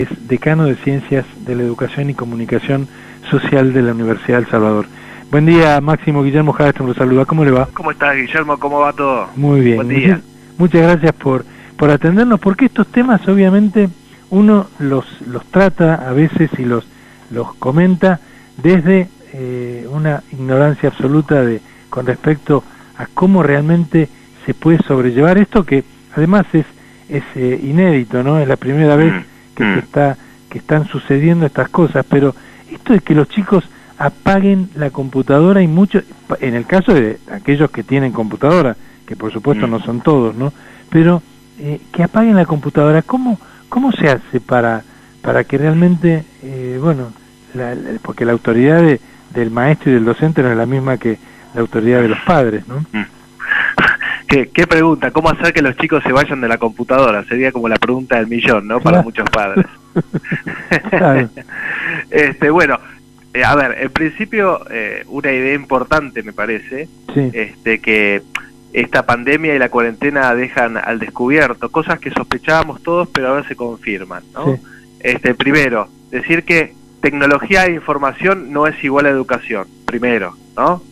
Es decano de Ciencias de la Educación y Comunicación Social de la Universidad de El Salvador. Buen día, Máximo. Guillermo Jadastro lo saluda. ¿Cómo le va? ¿Cómo estás, Guillermo? ¿Cómo va todo? Muy bien. Buen día. Muchas gracias por atendernos, porque estos temas obviamente uno los trata a veces y los comenta desde una ignorancia absoluta con respecto a cómo realmente se puede sobrellevar esto, que además es inédito, ¿no? Es la primera vez que están sucediendo estas cosas, pero esto de que los chicos apaguen la computadora, y mucho, en el caso de aquellos que tienen computadora, que por supuesto no son todos, ¿no? Pero que apaguen la computadora, ¿cómo se hace para que realmente, porque la autoridad del maestro y del docente no es la misma que la autoridad de los padres, ¿no? ¿Qué pregunta? ¿Cómo hacer que los chicos se vayan de la computadora? Sería como la pregunta del millón, ¿no? Para muchos padres. Claro. Bueno, a ver, en principio, una idea importante me parece, sí. Que esta pandemia y la cuarentena dejan al descubierto cosas que sospechábamos todos, pero ahora se confirman, ¿no? Sí. Primero, decir que tecnología e información no es igual a educación, primero, ¿no?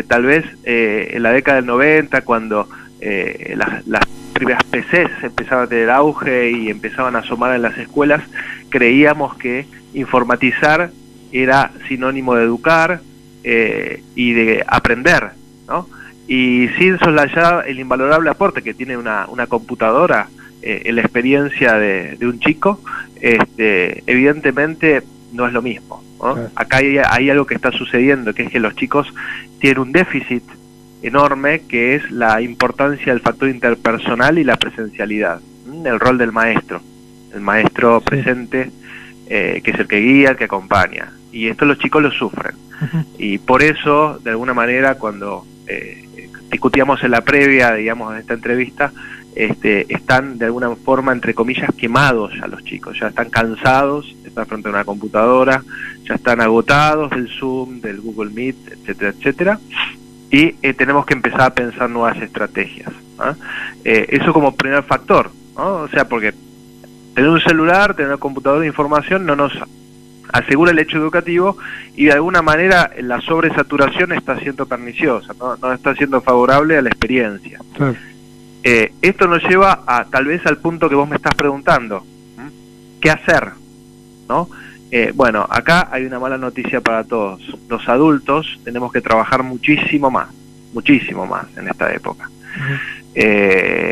Tal vez en la década del 90, cuando las primeras PCs empezaban a tener auge y empezaban a asomar en las escuelas, creíamos que informatizar era sinónimo de educar y de aprender, ¿no? Y sin soslayar el invalorable aporte que tiene una computadora en la experiencia de un chico, evidentemente no es lo mismo, ¿no? Claro. Acá hay algo que está sucediendo, que es que los chicos tienen un déficit enorme, que es la importancia del factor interpersonal y la presencialidad, el rol del maestro, el maestro presente, que es el que guía, el que acompaña, y esto los chicos lo sufren. Y por eso, de alguna manera, cuando discutíamos en la previa, digamos, de esta entrevista, están de alguna forma, entre comillas, quemados ya los chicos, ya están cansados de estar frente a una computadora, ya están agotados del Zoom, del Google Meet, etcétera, etcétera, y tenemos que empezar a pensar nuevas estrategias, ¿no? Eso como primer factor, ¿no? O sea, porque tener un celular, tener una computadora de información no nos asegura el hecho educativo, y de alguna manera la sobresaturación está siendo perniciosa, no está siendo favorable a la experiencia. Claro. Esto nos lleva a tal vez al punto que vos me estás preguntando, ¿qué hacer? ¿No? Bueno, acá hay una mala noticia para todos. Los adultos tenemos que trabajar muchísimo más en esta época.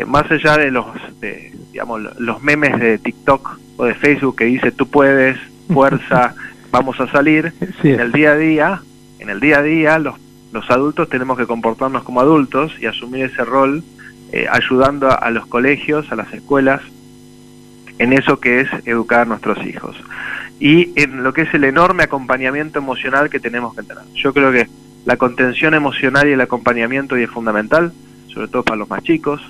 Más allá de los memes de TikTok o de Facebook que dice tú puedes, fuerza, vamos a salir, sí. En el día a día los adultos tenemos que comportarnos como adultos y asumir ese rol, ayudando a los colegios, a las escuelas, en eso que es educar a nuestros hijos, y en lo que es el enorme acompañamiento emocional que tenemos que tener. Yo creo que la contención emocional y el acompañamiento es fundamental, sobre todo para los más chicos,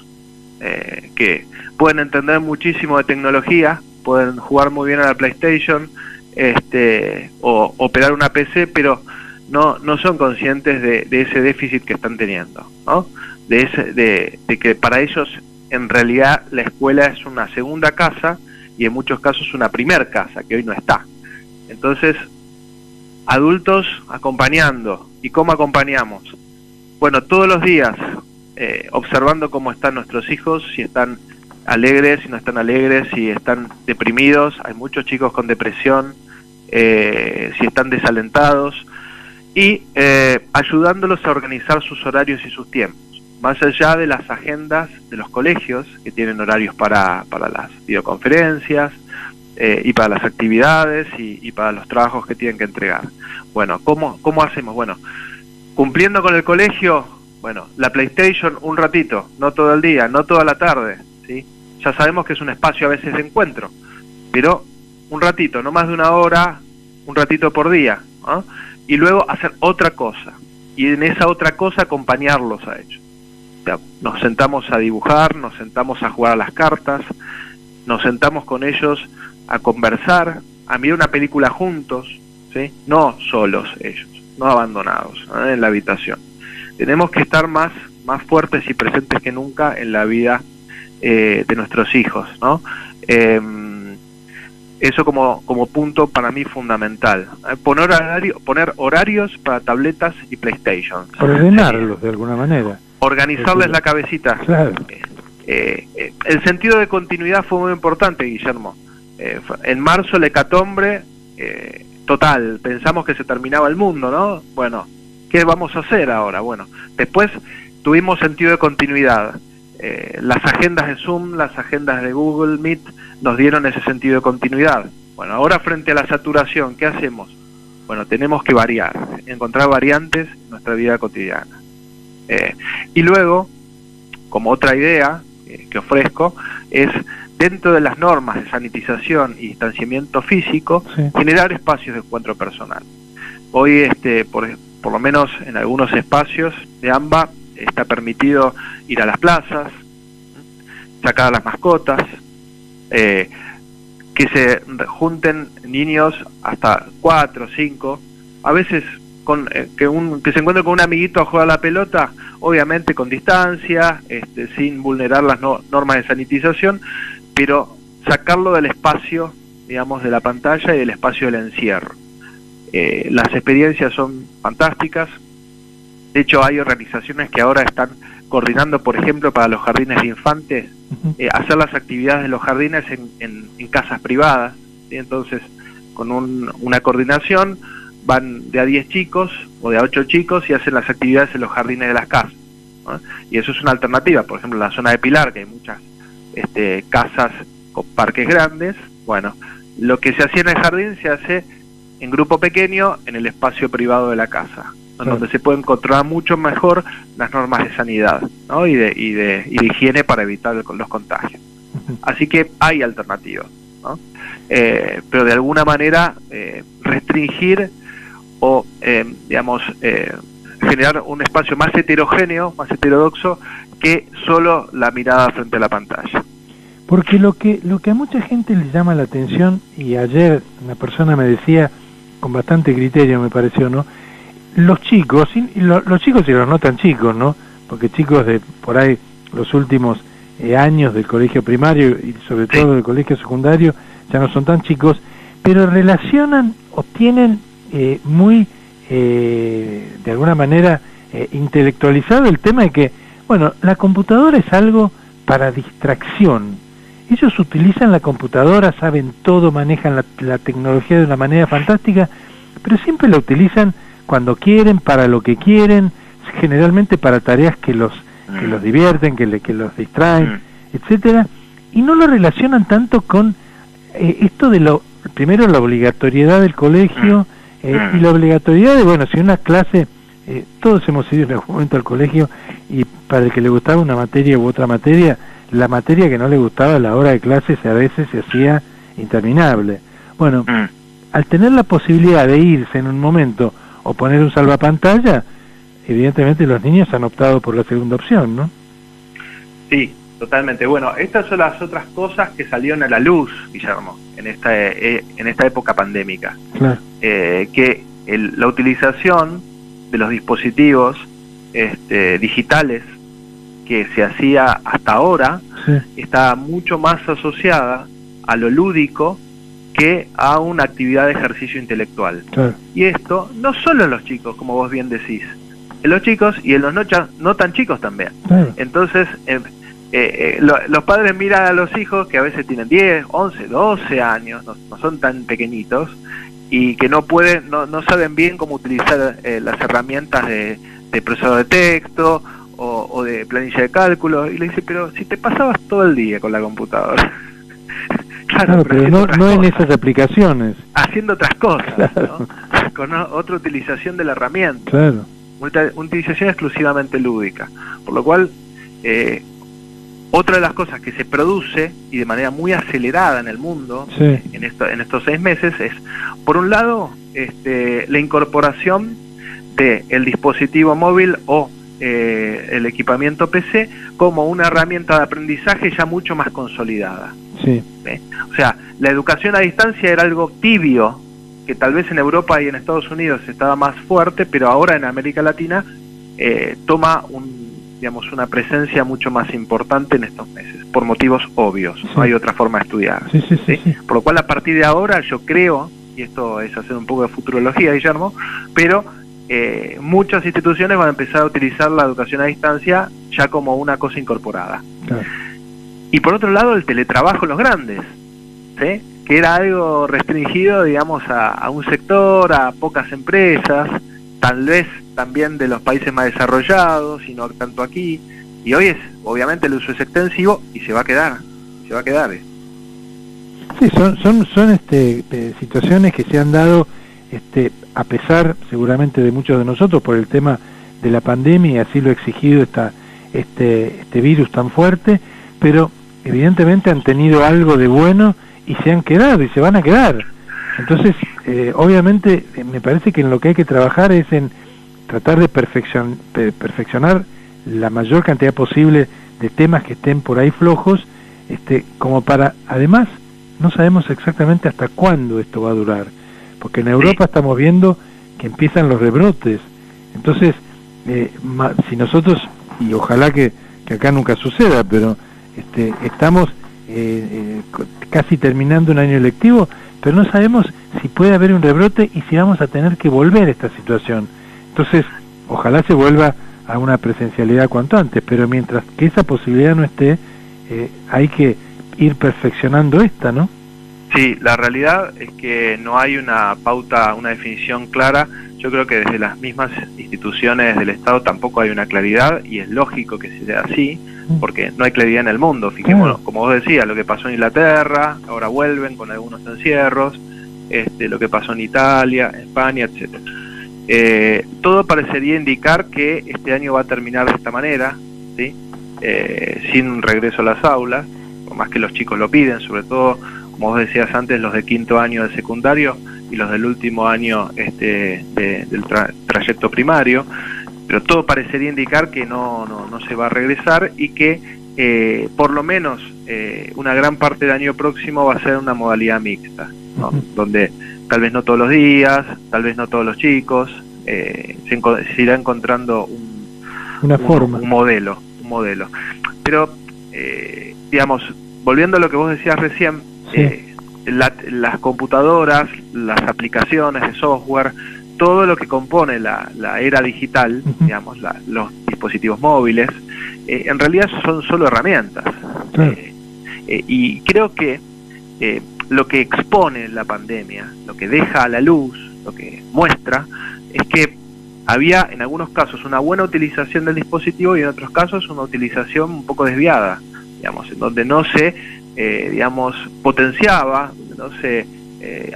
que pueden entender muchísimo de tecnología, pueden jugar muy bien a la PlayStation, o operar una PC, pero no son conscientes de ese déficit que están teniendo, ¿no? De que para ellos en realidad la escuela es una segunda casa y en muchos casos una primer casa que hoy no está. Entonces, adultos acompañando. ¿Y cómo acompañamos? Bueno, todos los días observando cómo están nuestros hijos, si están alegres, si no están alegres, si están deprimidos. Hay muchos chicos con depresión, si están desalentados, y ayudándolos a organizar sus horarios y sus tiempos, más allá de las agendas de los colegios, que tienen horarios para las videoconferencias, y para las actividades, y para los trabajos que tienen que entregar. Bueno, ¿cómo hacemos? Bueno, cumpliendo con el colegio, bueno, la PlayStation un ratito, no todo el día, no toda la tarde, ¿sí? Ya sabemos que es un espacio a veces de encuentro, pero un ratito, no más de una hora, un ratito por día, ¿no? Y luego hacer otra cosa, y en esa otra cosa acompañarlos a ellos. O sea, nos sentamos a dibujar, nos sentamos a jugar a las cartas, nos sentamos con ellos a conversar, a mirar una película juntos, ¿sí? No solos ellos, no abandonados, ¿no? En la habitación. Tenemos que estar más fuertes y presentes que nunca en la vida de nuestros hijos, ¿no? Eso como punto para mí fundamental. Poner horarios para tabletas y PlayStation. Ordenarlos de alguna manera. Organizarles la cabecita. Claro. El sentido de continuidad fue muy importante, Guillermo. En marzo la hecatombe total, pensamos que se terminaba el mundo, ¿no? Bueno, ¿qué vamos a hacer ahora? Bueno, después tuvimos sentido de continuidad. Las agendas de Zoom, las agendas de Google Meet nos dieron ese sentido de continuidad. Bueno, ahora frente a la saturación, ¿qué hacemos? Bueno, tenemos que variar, encontrar variantes en nuestra vida cotidiana. Y luego, como otra idea que ofrezco, es dentro de las normas de sanitización y distanciamiento físico, generar espacios de encuentro personal. Hoy, por lo menos en algunos espacios de AMBA, está permitido ir a las plazas, sacar a las mascotas, que se junten niños hasta 4 o 5, a veces que se encuentren con un amiguito a jugar a la pelota, obviamente con distancia, sin vulnerar las normas de sanitización, pero sacarlo del espacio, digamos, de la pantalla y del espacio del encierro. Las experiencias son fantásticas. De hecho, hay organizaciones que ahora están coordinando, por ejemplo, para los jardines de infantes, hacer las actividades de los jardines en casas privadas, ¿sí? Entonces, con una coordinación, van de a 10 chicos o de a 8 chicos y hacen las actividades en los jardines de las casas, ¿no? Y eso es una alternativa. Por ejemplo, en la zona de Pilar, que hay muchas casas con parques grandes, bueno, lo que se hacía en el jardín se hace en grupo pequeño en el espacio privado de la casa, donde se pueden controlar mucho mejor las normas de sanidad, ¿no? y de higiene para evitar los contagios. Así que hay alternativas, ¿no? Pero de alguna manera restringir o generar un espacio más heterogéneo, más heterodoxo que solo la mirada frente a la pantalla. Porque lo que a mucha gente le llama la atención, y ayer una persona me decía con bastante criterio, me pareció, ¿no? Los chicos, los chicos y los no tan chicos, ¿no? Porque chicos de por ahí los últimos años del colegio primario y sobre todo del colegio secundario ya no son tan chicos, pero relacionan o tienen muy, de alguna manera, intelectualizado el tema de que, bueno, la computadora es algo para distracción. Ellos utilizan la computadora, saben todo, manejan la tecnología de una manera fantástica, pero siempre la utilizan cuando quieren, para lo que quieren, generalmente para tareas que los divierten, que los distraen, etcétera, y no lo relacionan tanto con esto de primero la obligatoriedad del colegio y la obligatoriedad de, bueno, si una clase, todos hemos ido en algún momento al colegio y para el que le gustaba una materia u otra materia, la materia que no le gustaba, la hora de clases a veces se hacía interminable. Bueno, al tener la posibilidad de irse en un momento o poner un salvapantalla, evidentemente los niños han optado por la segunda opción, ¿no? Sí, totalmente. Bueno, estas son las otras cosas que salieron a la luz, Guillermo, en esta época pandémica. Claro. Que la utilización de los dispositivos digitales que se hacía hasta ahora está mucho más asociada a lo lúdico que a una actividad de ejercicio intelectual. Claro. Y esto no solo en los chicos, como vos bien decís, en los chicos y en los no tan chicos también. Claro. Entonces, los padres miran a los hijos que a veces tienen 10, 11, 12 años, no son tan pequeñitos, y que no saben bien cómo utilizar las herramientas de procesador de texto o de planilla de cálculo, y le dice, pero si te pasabas todo el día con la computadora. Claro, pero no en esas aplicaciones. Haciendo otras cosas, claro, ¿no? Con otra utilización de la herramienta. Claro. Una utilización exclusivamente lúdica. Por lo cual, otra de las cosas que se produce, y de manera muy acelerada en el mundo, en estos 6 meses, es, por un lado, la incorporación del dispositivo móvil o el equipamiento PC como una herramienta de aprendizaje ya mucho más consolidada. Sí. O sea, la educación a distancia era algo tibio, que tal vez en Europa y en Estados Unidos estaba más fuerte, pero ahora en América Latina toma digamos, una presencia mucho más importante en estos meses, por motivos obvios, sí. No hay otra forma de estudiar. Sí. Por lo cual, a partir de ahora, yo creo, y esto es hacer un poco de futurología, Guillermo, pero muchas instituciones van a empezar a utilizar la educación a distancia ya como una cosa incorporada. Claro. Y por otro lado, el teletrabajo en los grandes, ¿sí? Que era algo restringido, digamos, a un sector, a pocas empresas, tal vez también de los países más desarrollados, y no tanto aquí. Y hoy obviamente el uso es extensivo y se va a quedar. Sí, son situaciones que se han dado a pesar seguramente de muchos de nosotros por el tema de la pandemia, y así lo ha exigido este virus tan fuerte, pero evidentemente han tenido algo de bueno y se han quedado y se van a quedar. Entonces, obviamente, me parece que en lo que hay que trabajar es en tratar de perfeccionar la mayor cantidad posible de temas que estén por ahí flojos, como para, además, no sabemos exactamente hasta cuándo esto va a durar, porque en Europa estamos viendo que empiezan los rebrotes. Entonces, si nosotros, y ojalá que acá nunca suceda, pero estamos casi terminando un año lectivo, pero no sabemos si puede haber un rebrote y si vamos a tener que volver a esta situación. Entonces, ojalá se vuelva a una presencialidad cuanto antes, pero mientras que esa posibilidad no esté, hay que ir perfeccionando esta, ¿no? Sí, la realidad es que no hay una pauta, una definición clara. Yo creo que desde las mismas instituciones del Estado tampoco hay una claridad, y es lógico que sea así, porque no hay claridad en el mundo. Fijémonos, como vos decías, lo que pasó en Inglaterra, ahora vuelven con algunos encierros, lo que pasó en Italia, España, etcétera. Todo parecería indicar que este año va a terminar de esta manera, ¿sí? Sin un regreso a las aulas, por más que los chicos lo piden, sobre todo, como vos decías antes, los de quinto año del secundario y los del último año del trayecto primario, pero todo parecería indicar que no se va a regresar, y que por lo menos una gran parte del año próximo va a ser una modalidad mixta, ¿no? Donde tal vez no todos los días, tal vez no todos los chicos, se irá encontrando un modelo. Pero, digamos, volviendo a lo que vos decías recién, las computadoras, las aplicaciones de software, todo lo que compone la era digital, digamos, los dispositivos móviles, en realidad son solo herramientas. Y creo que lo que expone la pandemia, lo que deja a la luz, lo que muestra, es que había en algunos casos una buena utilización del dispositivo y en otros casos una utilización un poco desviada, digamos, en donde no se potenciaba, no se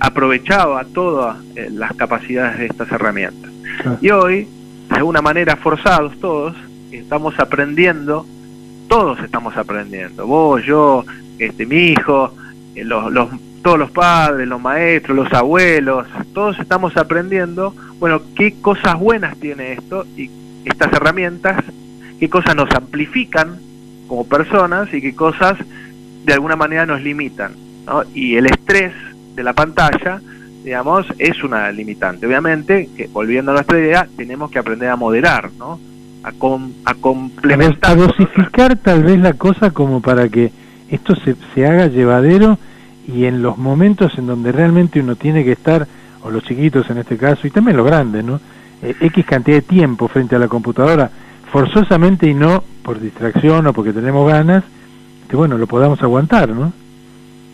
aprovechaba todas las capacidades de estas herramientas. Y hoy, de alguna manera, forzados todos estamos aprendiendo, vos, yo, mi hijo, todos los padres, los maestros, los abuelos, todos estamos aprendiendo, bueno, qué cosas buenas tiene esto y estas herramientas, qué cosas nos amplifican como personas y qué cosas de alguna manera nos limitan, ¿no? Y el estrés de la pantalla, digamos, es una limitante. Obviamente, que volviendo a nuestra idea, tenemos que aprender a moderar, ¿no? A complementar. A dosificar tal vez la cosa como para que esto se haga llevadero, y en los momentos en donde realmente uno tiene que estar, o los chiquitos en este caso, y también los grandes, ¿no? X cantidad de tiempo frente a la computadora, forzosamente y no por distracción o porque tenemos ganas, que bueno, lo podamos aguantar, ¿no?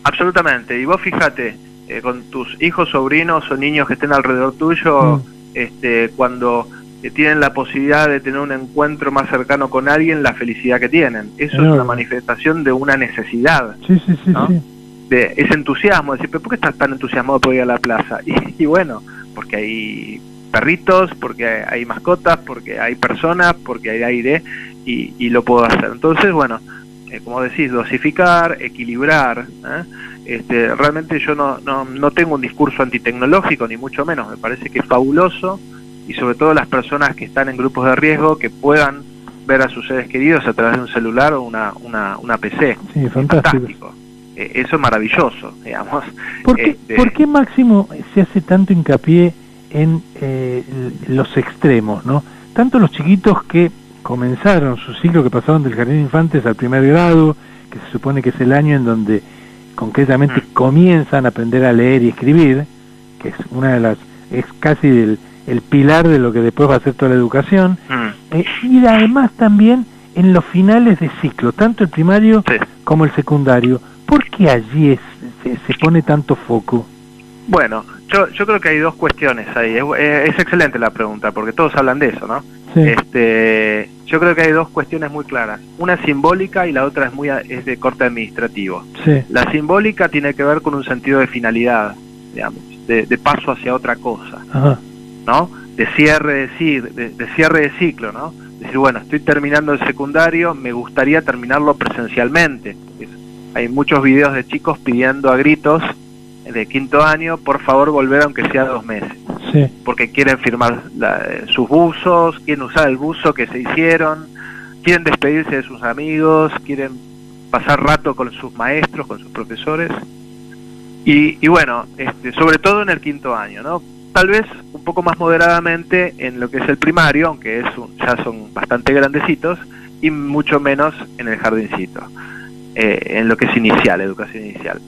Absolutamente. Y vos fíjate, con tus hijos, sobrinos o niños que estén alrededor tuyo, cuando tienen la posibilidad de tener un encuentro más cercano con alguien, la felicidad que tienen. Eso es una manifestación de una necesidad. ¿No? De ese entusiasmo, de decir, ¿pero por qué estás tan entusiasmado por ir a la plaza? Y bueno, porque hay perritos, porque hay mascotas, porque hay personas, porque hay aire, y lo puedo hacer. Entonces, bueno, como decís, dosificar, equilibrar. Realmente yo no tengo un discurso antitecnológico, ni mucho menos. Me parece que es fabuloso, y sobre todo las personas que están en grupos de riesgo, que puedan ver a sus seres queridos a través de un celular o una PC. Sí, fantástico. Eso es maravilloso, digamos. ¿Por qué, Máximo, se hace tanto hincapié en los extremos, ¿no? Tanto los chiquitos que comenzaron su ciclo, que pasaron del jardín de infantes al primer grado, que se supone que es el año en donde concretamente comienzan a aprender a leer y escribir, que es una de las, es casi el pilar de lo que después va a ser toda la educación, y además también en los finales de ciclo, tanto el primario como el secundario. ¿Por qué allí se pone tanto foco? Bueno, yo creo que hay dos cuestiones ahí. Es excelente la pregunta, porque todos hablan de eso, ¿no? Sí. Yo creo que hay dos cuestiones muy claras. Una es simbólica y la otra es de corte administrativo. Sí. La simbólica tiene que ver con un sentido de finalidad, digamos, de paso hacia otra cosa, Ajá. ¿no? De cierre de ciclo, ¿no? Decir, bueno, estoy terminando el secundario, me gustaría terminarlo presencialmente. Hay muchos videos de chicos pidiendo a gritos de quinto año, por favor volver aunque sea 2 meses. Sí. Porque quieren firmar sus buzos, quieren usar el buzo que se hicieron, quieren despedirse de sus amigos, quieren pasar rato con sus maestros, con sus profesores. Y bueno, sobre todo en el quinto año, ¿no? Tal vez un poco más moderadamente en lo que es el primario, aunque ya son bastante grandecitos, y mucho menos en el jardincito, en lo que es inicial, educación inicial.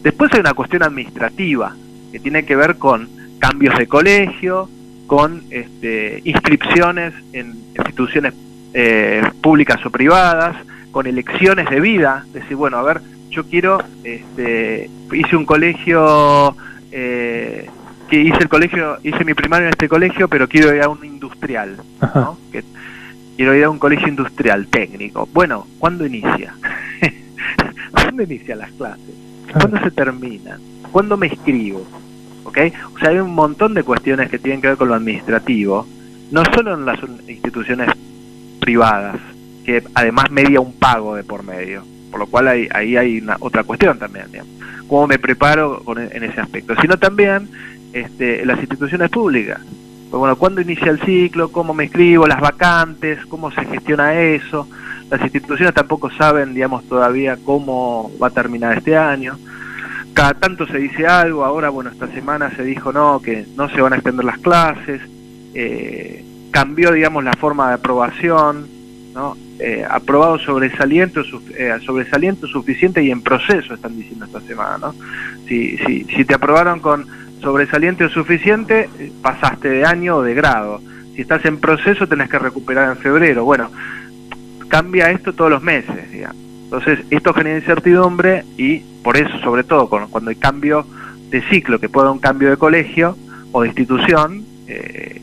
Después hay una cuestión administrativa, que tiene que ver con cambios de colegio, con inscripciones en instituciones públicas o privadas, con elecciones de vida, decir, bueno, a ver, yo quiero, hice un colegio, hice mi primario en este colegio, pero quiero ir a un industrial, ¿no? Quiero ir a un colegio industrial técnico. Bueno, ¿cuándo inicia? ¿Cuándo inician las clases? ¿Cuándo se terminan? ¿Cuándo me inscribo? ¿Ok? O sea, hay un montón de cuestiones que tienen que ver con lo administrativo, no solo en las instituciones privadas, que además media un pago de por medio, por lo cual ahí hay otra cuestión también, digamos. ¿Cómo me preparo en ese aspecto? Sino también las instituciones públicas. Pues bueno, ¿cuándo inicia el ciclo? ¿Cómo me inscribo? Las vacantes, ¿cómo se gestiona eso? Las instituciones tampoco saben, digamos, todavía cómo va a terminar este año. Cada tanto se dice algo, ahora, bueno, esta semana se dijo que no se van a extender las clases, cambió, digamos, la forma de aprobación, ¿no? Aprobado sobresaliente suficiente y en proceso, están diciendo esta semana, ¿no? Si te aprobaron con sobresaliente o suficiente, pasaste de año o de grado. Si estás en proceso, tenés que recuperar en febrero. Bueno, cambia esto todos los meses, digamos. Entonces, esto genera incertidumbre y por eso, sobre todo, cuando hay cambio de ciclo, que pueda haber un cambio de colegio o de institución,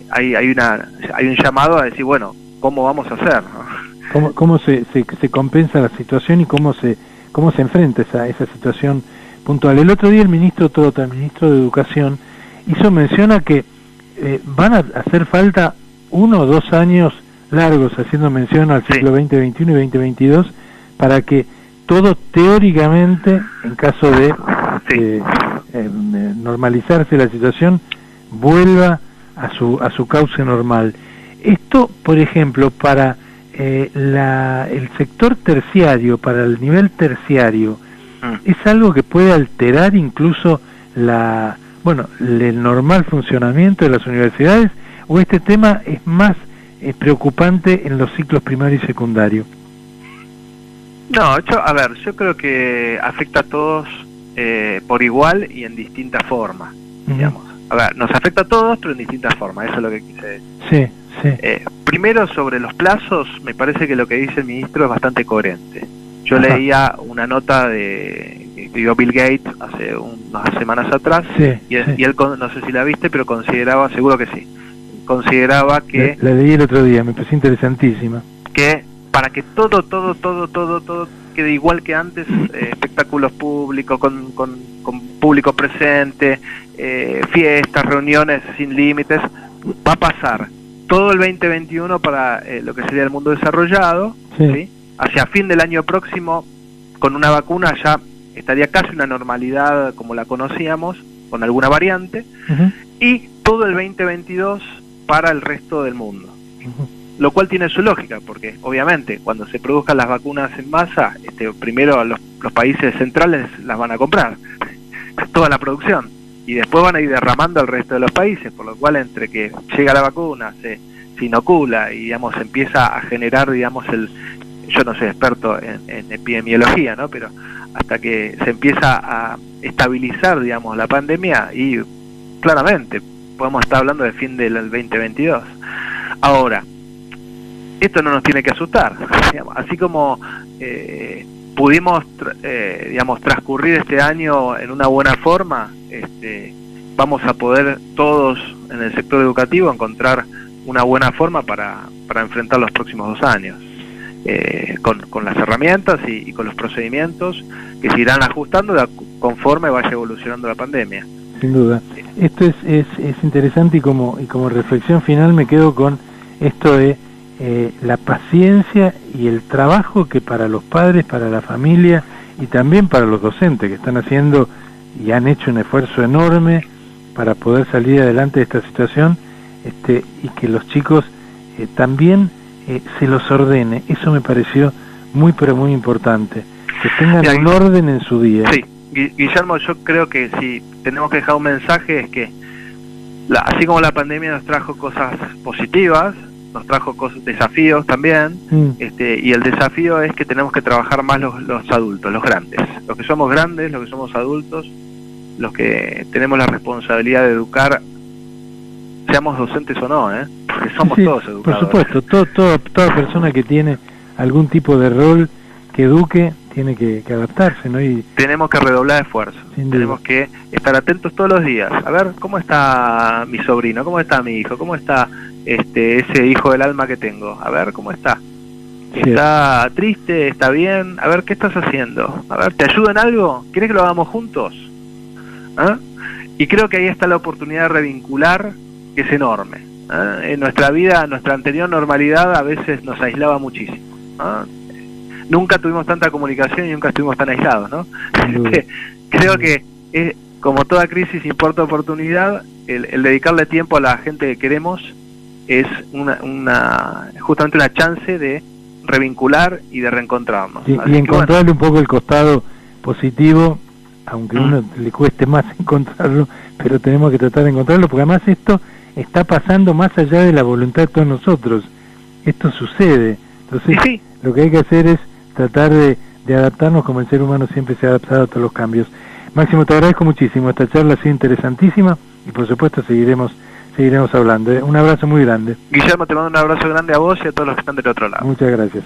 hay un llamado a decir, bueno, ¿cómo vamos a hacer, ¿no? ¿Cómo se compensa la situación y cómo se enfrenta esa situación puntual? El otro día el ministro Trota, el ministro de Educación, hizo mención a que van a hacer falta 1 o 2 años largos, haciendo mención al ciclo 2021 y 2022, para que todo teóricamente, en caso de normalizarse la situación, vuelva a su cauce normal. Esto, por ejemplo, para el sector terciario, para el nivel terciario, ¿es algo que puede alterar incluso el normal funcionamiento de las universidades, o este tema es más preocupante en los ciclos primario y secundario? No, yo creo que afecta a todos por igual y en distintas formas, digamos. A ver, nos afecta a todos, pero en distintas formas, eso es lo que quise decir. Sí, sí. Primero, sobre los plazos, me parece que lo que dice el ministro es bastante coherente. Yo leía una nota que dio Bill Gates hace unas semanas atrás, y él, no sé si la viste, pero consideraba, seguro que sí, consideraba que... La leí el otro día, me pareció interesantísima. Que para que todo quede igual que antes, espectáculos públicos, con público presente, fiestas, reuniones sin límites, va a pasar todo el 2021 para lo que sería el mundo desarrollado, ¿sí? Hacia fin del año próximo, con una vacuna ya estaría casi una normalidad como la conocíamos, con alguna variante, y todo el 2022 para el resto del mundo. Lo cual tiene su lógica, porque obviamente cuando se produzcan las vacunas en masa, primero los países centrales las van a comprar, toda la producción, y después van a ir derramando al resto de los países, por lo cual entre que llega la vacuna, se se inocula y, digamos, empieza a generar, digamos, yo no soy experto en epidemiología, ¿no? Pero hasta que se empieza a estabilizar, digamos, la pandemia, y claramente podemos estar hablando del fin del 2022. Ahora, esto no nos tiene que asustar, digamos, así como pudimos, digamos, transcurrir este año en una buena forma, vamos a poder todos en el sector educativo encontrar una buena forma para enfrentar los próximos 2 años, con las herramientas y con los procedimientos que se irán ajustando conforme vaya evolucionando la pandemia. Sin duda. Esto es interesante, y como reflexión final me quedo con esto de la paciencia y el trabajo que para los padres, para la familia y también para los docentes, que están haciendo y han hecho un esfuerzo enorme para poder salir adelante de esta situación, y que los chicos también se los ordene. Eso me pareció muy pero muy importante, que tengan un orden en su día. Sí, Guillermo, yo creo que si tenemos que dejar un mensaje es que así como la pandemia nos trajo cosas positivas, nos trajo desafíos también, y el desafío es que tenemos que trabajar más los adultos, los grandes, los que somos grandes, los que somos adultos, los que tenemos la responsabilidad de educar, seamos docentes o no, porque somos todos educadores. Por supuesto, toda persona que tiene algún tipo de rol que eduque tiene que adaptarse, ¿no? Y tenemos que redoblar esfuerzos, tenemos que estar atentos todos los días, a ver cómo está mi sobrino, cómo está mi hijo, cómo está ese hijo del alma que tengo, a ver cómo está. ¿Está triste? ¿Está bien? A ver, ¿qué estás haciendo? A ver, ¿te ayuda en algo? ¿Quieres que lo hagamos juntos? Y creo que ahí está la oportunidad de revincular, que es enorme. En nuestra vida, nuestra anterior normalidad a veces nos aislaba muchísimo. Nunca tuvimos tanta comunicación y nunca estuvimos tan aislados, ¿no? Creo que como toda crisis importa oportunidad, el dedicarle tiempo a la gente que queremos es justamente una chance de revincular y de reencontrarnos. Y encontrarle un poco el costado positivo, aunque a uno le cueste más encontrarlo, pero tenemos que tratar de encontrarlo, porque además esto está pasando más allá de la voluntad de todos nosotros. Esto sucede. Entonces, lo que hay que hacer es tratar de adaptarnos, como el ser humano siempre se ha adaptado a todos los cambios. Máximo, te agradezco muchísimo. Esta charla ha sido interesantísima y por supuesto seguiremos hablando. Un abrazo muy grande. Guillermo, te mando un abrazo grande a vos y a todos los que están del otro lado. Muchas gracias.